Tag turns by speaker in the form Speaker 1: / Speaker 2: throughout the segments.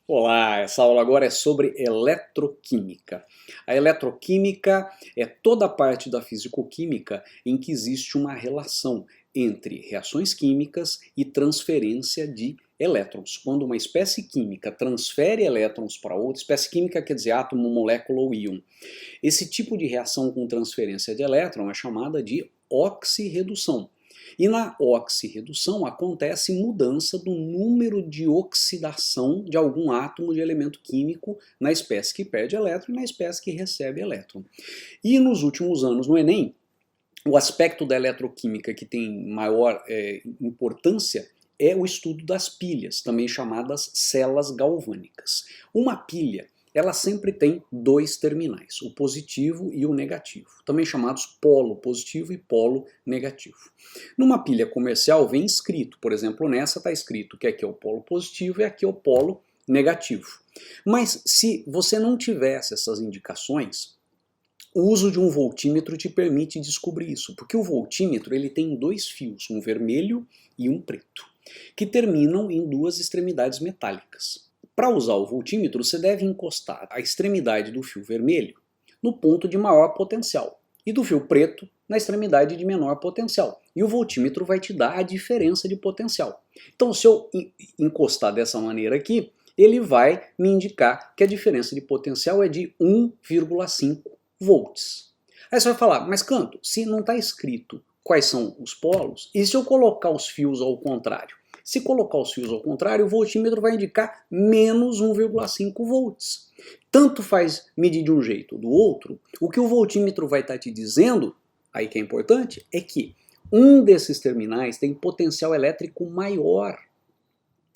Speaker 1: Olá, essa aula agora é sobre eletroquímica. A eletroquímica é toda a parte da fisicoquímica em que existe uma relação entre reações químicas e transferência de elétrons. Quando uma espécie química transfere elétrons para outra, espécie química quer dizer átomo, molécula ou íon. Esse tipo de reação com transferência de elétron é chamada de oxirredução. E na oxirredução acontece mudança do número de oxidação de algum átomo de elemento químico na espécie que perde elétron e na espécie que recebe elétron. E nos últimos anos no Enem, o aspecto da eletroquímica que tem maior importância é o estudo das pilhas, também chamadas celas galvânicas. Uma pilha, ela sempre tem dois terminais, o positivo e o negativo, também chamados polo positivo e polo negativo. Numa pilha comercial vem escrito, por exemplo, nessa está escrito que aqui é o polo positivo e aqui é o polo negativo. Mas se você não tivesse essas indicações, o uso de um voltímetro te permite descobrir isso, porque o voltímetro ele tem dois fios, um vermelho e um preto, que terminam em duas extremidades metálicas. Para usar o voltímetro, você deve encostar a extremidade do fio vermelho no ponto de maior potencial e do fio preto na extremidade de menor potencial. E o voltímetro vai te dar a diferença de potencial. Então, se eu encostar dessa maneira aqui, ele vai me indicar que a diferença de potencial é de 1,5 volts. Aí você vai falar, mas Canto, se não está escrito quais são os polos, e se eu colocar os fios ao contrário? Se colocar os fios ao contrário, o voltímetro vai indicar menos 1,5 volts. Tanto faz medir de um jeito ou do outro, o que o voltímetro vai estar te dizendo, aí que é importante, é que um desses terminais tem potencial elétrico maior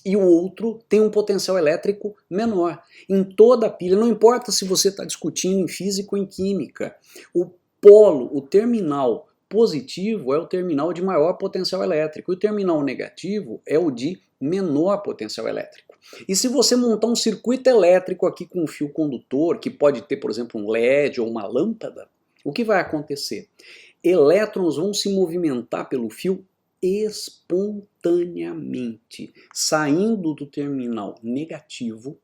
Speaker 1: e o outro tem um potencial elétrico menor. Em toda a pilha, não importa se você está discutindo em física ou em química, o polo, o terminal positivo é o terminal de maior potencial elétrico e o terminal negativo é o de menor potencial elétrico. E se você montar um circuito elétrico aqui com um fio condutor, que pode ter, por exemplo, um LED ou uma lâmpada, o que vai acontecer? Elétrons vão se movimentar pelo fio espontaneamente, saindo do terminal negativo,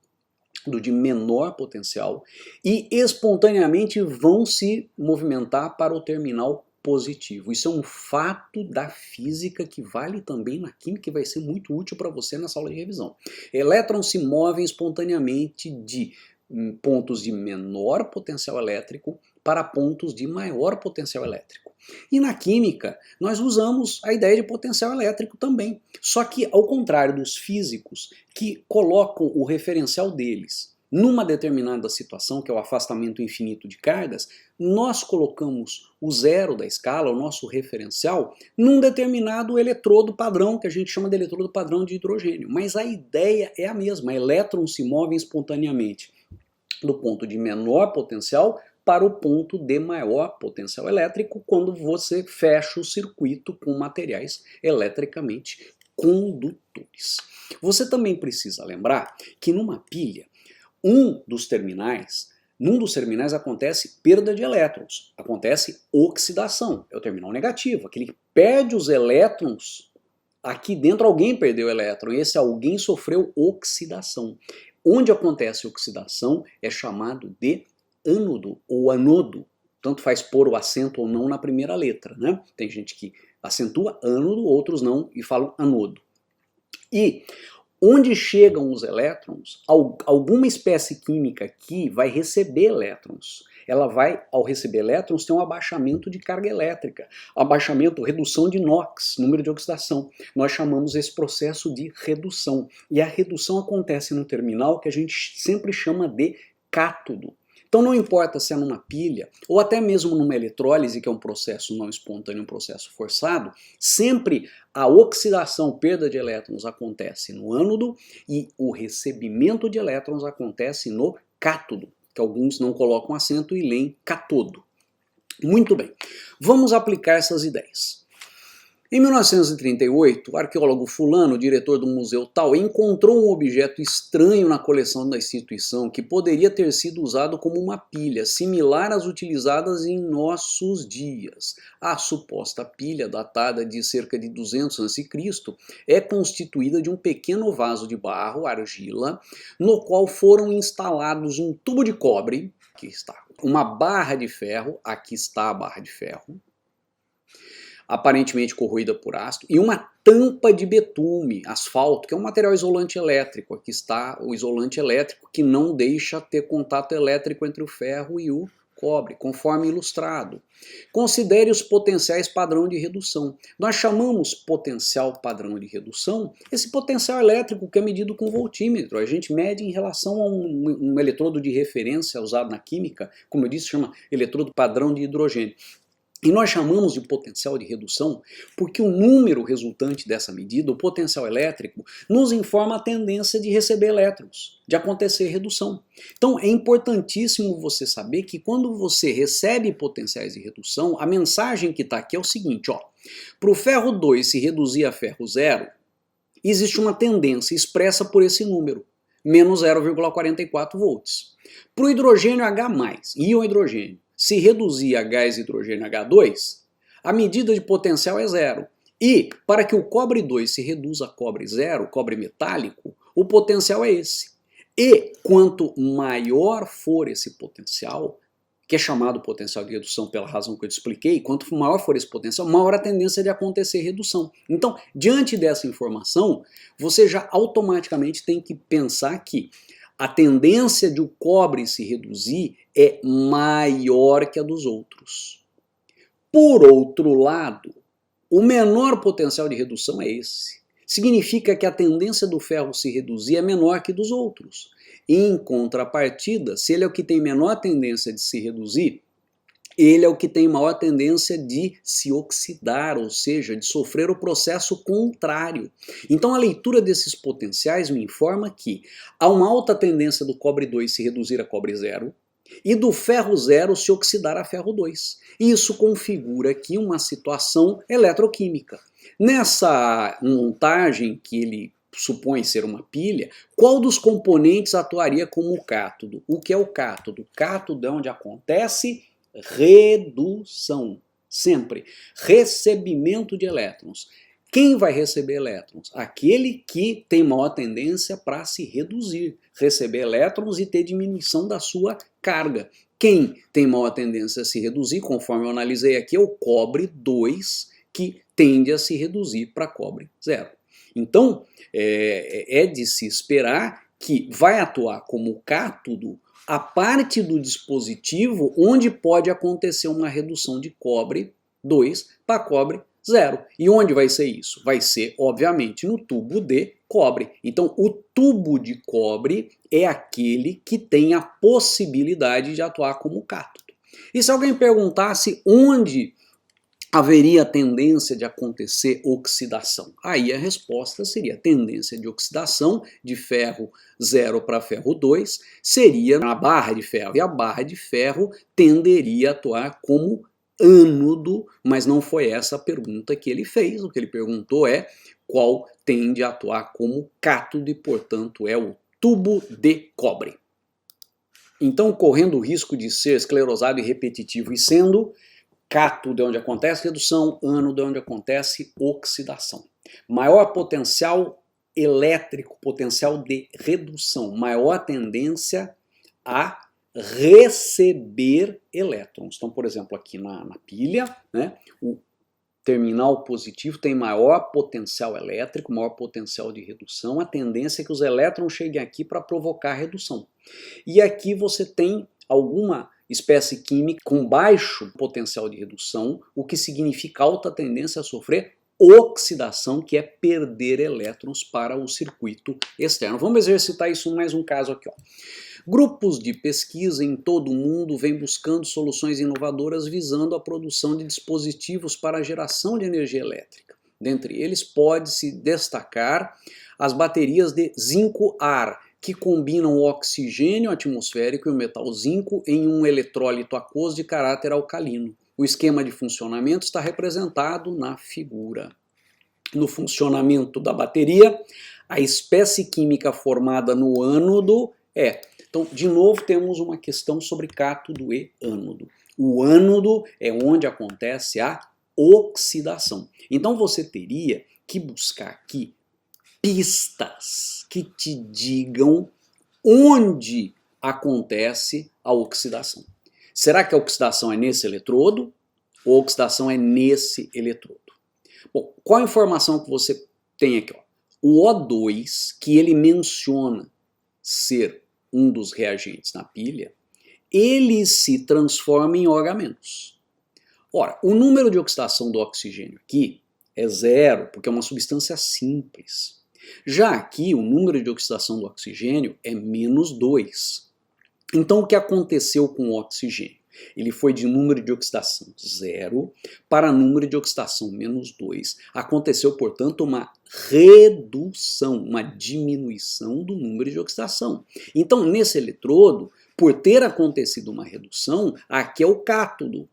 Speaker 1: do de menor potencial, e espontaneamente vão se movimentar para o terminal positivo. Isso é um fato da física que vale também na química e vai ser muito útil para você nessa aula de revisão. Elétrons se movem espontaneamente de pontos de menor potencial elétrico para pontos de maior potencial elétrico. E na química, nós usamos a ideia de potencial elétrico também. Só que, ao contrário dos físicos, que colocam o referencial deles numa determinada situação, que é o afastamento infinito de cargas, nós colocamos o zero da escala, o nosso referencial, num determinado eletrodo padrão, que a gente chama de eletrodo padrão de hidrogênio. Mas a ideia é a mesma, elétrons se movem espontaneamente do ponto de menor potencial para o ponto de maior potencial elétrico quando você fecha o circuito com materiais eletricamente condutores. Você também precisa lembrar que numa pilha, num dos terminais acontece perda de elétrons, acontece oxidação, é o terminal negativo, aquele que perde os elétrons. Aqui dentro alguém perdeu elétron e esse alguém sofreu oxidação. Onde acontece oxidação é chamado de ânodo ou anodo. Tanto faz pôr o acento ou não na primeira letra, né? Tem gente que acentua ânodo, outros não e falam anodo. E onde chegam os elétrons, alguma espécie química aqui vai receber elétrons. Ela vai, ao receber elétrons, ter um abaixamento de carga elétrica, abaixamento, redução de NOx, número de oxidação. Nós chamamos esse processo de redução. E a redução acontece no terminal que a gente sempre chama de cátodo. Então não importa se é numa pilha, ou até mesmo numa eletrólise, que é um processo não espontâneo, um processo forçado, sempre a oxidação, perda de elétrons, acontece no ânodo e o recebimento de elétrons acontece no cátodo, que alguns não colocam acento e leem catodo. Muito bem, vamos aplicar essas ideias. Em 1938, o arqueólogo fulano, diretor do museu tal, encontrou um objeto estranho na coleção da instituição que poderia ter sido usado como uma pilha, similar às utilizadas em nossos dias. A suposta pilha, datada de cerca de 200 a.C., é constituída de um pequeno vaso de barro, argila, no qual foram instalados um tubo de cobre, aqui está, uma barra de ferro, aqui está a barra de ferro, aparentemente corroída por ácido, e uma tampa de betume, asfalto, que é um material isolante elétrico. Aqui está o isolante elétrico que não deixa ter contato elétrico entre o ferro e o cobre, conforme ilustrado. Considere os potenciais padrão de redução. Nós chamamos potencial padrão de redução esse potencial elétrico que é medido com voltímetro. A gente mede em relação a um eletrodo de referência usado na química, como eu disse, chama eletrodo padrão de hidrogênio. E nós chamamos de potencial de redução porque o número resultante dessa medida, o potencial elétrico, nos informa a tendência de receber elétrons, de acontecer redução. Então é importantíssimo você saber que quando você recebe potenciais de redução, a mensagem que está aqui é o seguinte, ó, para o ferro 2 se reduzir a ferro 0, existe uma tendência expressa por esse número, menos 0,44 volts. Para o hidrogênio H+, íon hidrogênio, se reduzir a gás hidrogênio H2, a medida de potencial é 0. E para que o cobre 2 se reduza a cobre 0, cobre metálico, o potencial é esse. E quanto maior for esse potencial, que é chamado potencial de redução pela razão que eu te expliquei, quanto maior for esse potencial, maior a tendência de acontecer redução. Então, diante dessa informação, você já automaticamente tem que pensar que a tendência de o cobre se reduzir é maior que a dos outros. Por outro lado, o menor potencial de redução é esse. Significa que a tendência do ferro se reduzir é menor que dos outros. Em contrapartida, se ele é o que tem menor tendência de se reduzir, ele é o que tem maior tendência de se oxidar, ou seja, de sofrer o processo contrário. Então a leitura desses potenciais me informa que há uma alta tendência do cobre 2 se reduzir a cobre 0 e do ferro 0 se oxidar a ferro 2. Isso configura aqui uma situação eletroquímica. Nessa montagem que ele supõe ser uma pilha, qual dos componentes atuaria como cátodo? O que é o cátodo? Cátodo é onde acontece redução, sempre, recebimento de elétrons. Quem vai receber elétrons? Aquele que tem maior tendência para se reduzir, receber elétrons e ter diminuição da sua carga. Quem tem maior tendência a se reduzir, conforme eu analisei aqui, é o cobre 2, que tende a se reduzir para cobre 0. Então, é de se esperar que vai atuar como cátodo a parte do dispositivo onde pode acontecer uma redução de cobre 2 para cobre 0. E onde vai ser isso? Vai ser, obviamente, no tubo de cobre. Então, o tubo de cobre é aquele que tem a possibilidade de atuar como cátodo. E se alguém perguntasse onde haveria tendência de acontecer oxidação? Aí a resposta seria tendência de oxidação de ferro 0 para ferro 2 seria na barra de ferro, e a barra de ferro tenderia a atuar como ânodo, mas não foi essa a pergunta que ele fez. O que ele perguntou é qual tende a atuar como cátodo e, portanto, é o tubo de cobre. Então, correndo o risco de ser esclerosado e repetitivo e sendo, cátodo é onde acontece redução, ânodo é onde acontece oxidação. Maior potencial elétrico, potencial de redução, maior tendência a receber elétrons. Então, por exemplo, aqui na pilha, né, o terminal positivo tem maior potencial elétrico, maior potencial de redução, a tendência é que os elétrons cheguem aqui para provocar redução. E aqui você tem alguma espécie química com baixo potencial de redução, o que significa alta tendência a sofrer oxidação, que é perder elétrons para o circuito externo. Vamos exercitar isso em mais um caso aqui, ó. Grupos de pesquisa em todo o mundo vêm buscando soluções inovadoras visando a produção de dispositivos para a geração de energia elétrica. Dentre eles pode-se destacar as baterias de zinco-ar, que combinam o oxigênio atmosférico e o metal zinco em um eletrólito aquoso de caráter alcalino. O esquema de funcionamento está representado na figura. no funcionamento da bateria. A espécie química formada no ânodo é... Então, de novo, temos uma questão sobre cátodo e ânodo. O ânodo é onde acontece a oxidação. Então, você teria que buscar aqui pistas que te digam onde acontece a oxidação. Será que a oxidação é nesse eletrodo ou a oxidação é nesse eletrodo? Bom, qual a informação que você tem aqui? Ó? O O2, que ele menciona ser um dos reagentes na pilha, ele se transforma em OH-. Ora, o número de oxidação do oxigênio aqui é 0, porque é uma substância simples. Já aqui, o número de oxidação do oxigênio é -2. Então, o que aconteceu com o oxigênio? Ele foi de número de oxidação 0 para número de oxidação -2. Aconteceu, portanto, uma redução, uma diminuição do número de oxidação. Então, nesse eletrodo, por ter acontecido uma redução, aqui é o cátodo.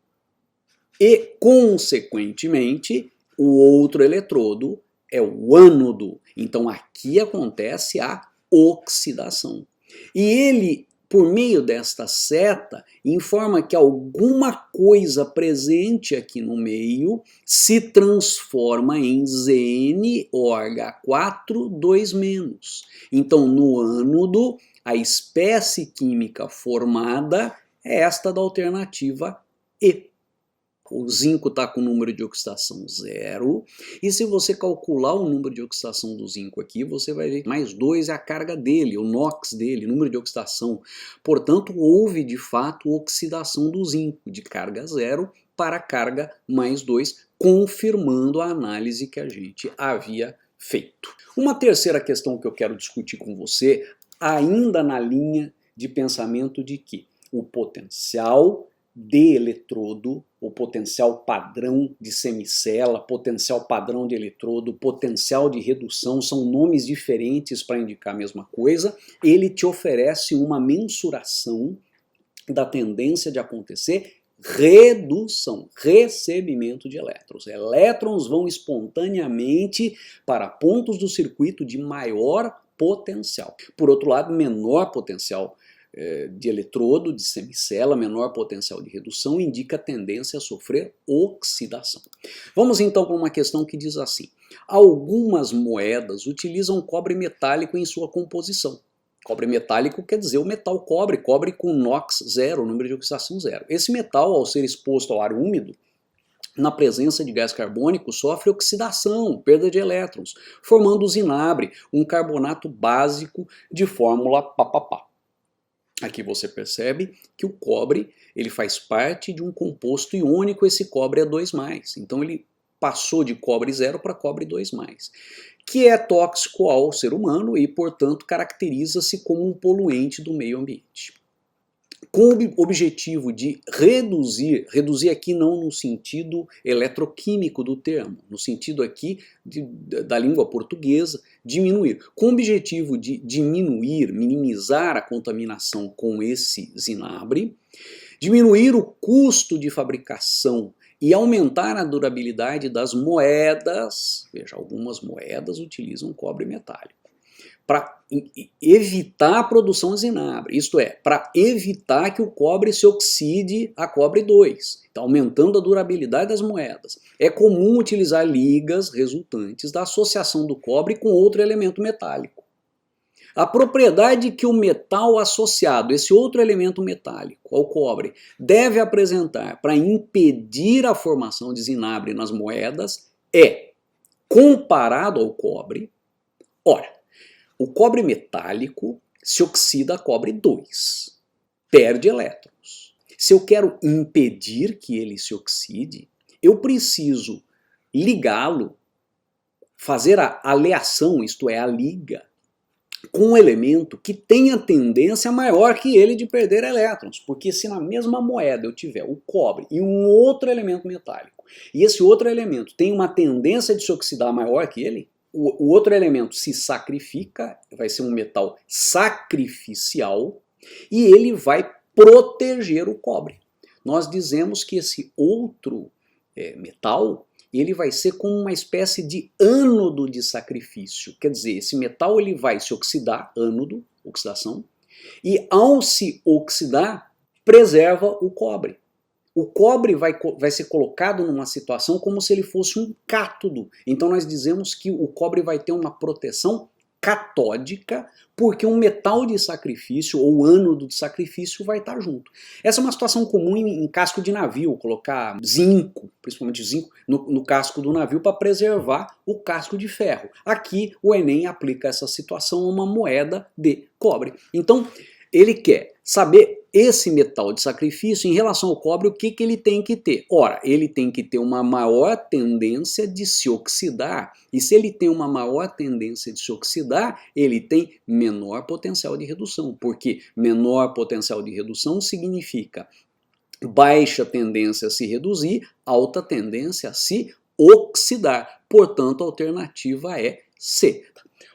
Speaker 1: E, consequentemente, o outro eletrodo é o ânodo. Então, aqui acontece a oxidação. E ele, por meio desta seta, informa que alguma coisa presente aqui no meio se transforma em ZnOH4 2-. Então, no ânodo, a espécie química formada é esta da alternativa E. O zinco está com o número de oxidação 0, e se você calcular o número de oxidação do zinco aqui, você vai ver que +2 é a carga dele, o NOx dele, número de oxidação. Portanto, houve de fato oxidação do zinco, de carga 0 para carga +2, confirmando a análise que a gente havia feito. Uma terceira questão que eu quero discutir com você, ainda na linha de pensamento de que o potencial de eletrodo, o potencial padrão de semicela, potencial padrão de eletrodo, potencial de redução, são nomes diferentes para indicar a mesma coisa. Ele te oferece uma mensuração da tendência de acontecer redução, recebimento de elétrons. Elétrons vão espontaneamente para pontos do circuito de maior potencial. Por outro lado, menor potencial de eletrodo, de semicela, menor potencial de redução, indica tendência a sofrer oxidação. Vamos então para uma questão que diz assim: algumas moedas utilizam cobre metálico em sua composição. Cobre metálico quer dizer o metal cobre, cobre com NOx 0, número de oxidação 0. Esse metal, ao ser exposto ao ar úmido, na presença de gás carbônico, sofre oxidação, perda de elétrons, formando o zinabre, um carbonato básico de fórmula papapá. Aqui você percebe que o cobre ele faz parte de um composto iônico, esse cobre é 2+. Então ele passou de cobre 0 para cobre 2+, que é tóxico ao ser humano e, portanto, caracteriza-se como um poluente do meio ambiente. Com o objetivo de reduzir aqui não no sentido eletroquímico do termo, no sentido aqui da língua portuguesa, diminuir. Com o objetivo de diminuir, minimizar a contaminação com esse zinabre, diminuir o custo de fabricação e aumentar a durabilidade das moedas, veja, algumas moedas utilizam cobre metálico, para evitar a produção de zinabre, isto é, para evitar que o cobre se oxide a cobre 2, então, aumentando a durabilidade das moedas. É comum utilizar ligas resultantes da associação do cobre com outro elemento metálico. A propriedade que o metal associado, esse outro elemento metálico, ao cobre, deve apresentar para impedir a formação de zinabre nas moedas é, comparado ao cobre, ora, o cobre metálico se oxida a cobre 2, perde elétrons. Se eu quero impedir que ele se oxide, eu preciso ligá-lo, fazer a aleação, isto é, a liga, com um elemento que tenha tendência maior que ele de perder elétrons. Porque se na mesma moeda eu tiver o cobre e um outro elemento metálico, e esse outro elemento tem uma tendência de se oxidar maior que ele, o outro elemento se sacrifica, vai ser um metal sacrificial, e ele vai proteger o cobre. Nós dizemos que esse outro metal, ele vai ser como uma espécie de ânodo de sacrifício. Quer dizer, esse metal ele vai se oxidar, ânodo, oxidação, e ao se oxidar, preserva o cobre. O cobre vai ser colocado numa situação como se ele fosse um cátodo. Então nós dizemos que o cobre vai ter uma proteção catódica, porque um metal de sacrifício ou ânodo de sacrifício vai estar junto. Essa é uma situação comum em casco de navio, colocar zinco, principalmente zinco, no casco do navio para preservar o casco de ferro. Aqui o Enem aplica essa situação a uma moeda de cobre. Então ele quer saber esse metal de sacrifício em relação ao cobre, o que ele tem que ter? Ora, ele tem que ter uma maior tendência de se oxidar, e se ele tem uma maior tendência de se oxidar, ele tem menor potencial de redução, porque menor potencial de redução significa baixa tendência a se reduzir, alta tendência a se oxidar. Portanto, a alternativa é C.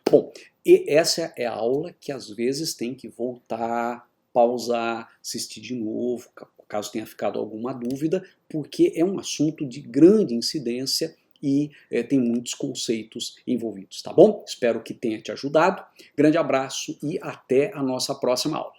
Speaker 1: Bom, e essa é a aula que às vezes tem que voltar, pausar, assistir de novo, caso tenha ficado alguma dúvida, porque é um assunto de grande incidência e tem muitos conceitos envolvidos, tá bom? Espero que tenha te ajudado. Grande abraço e até a nossa próxima aula.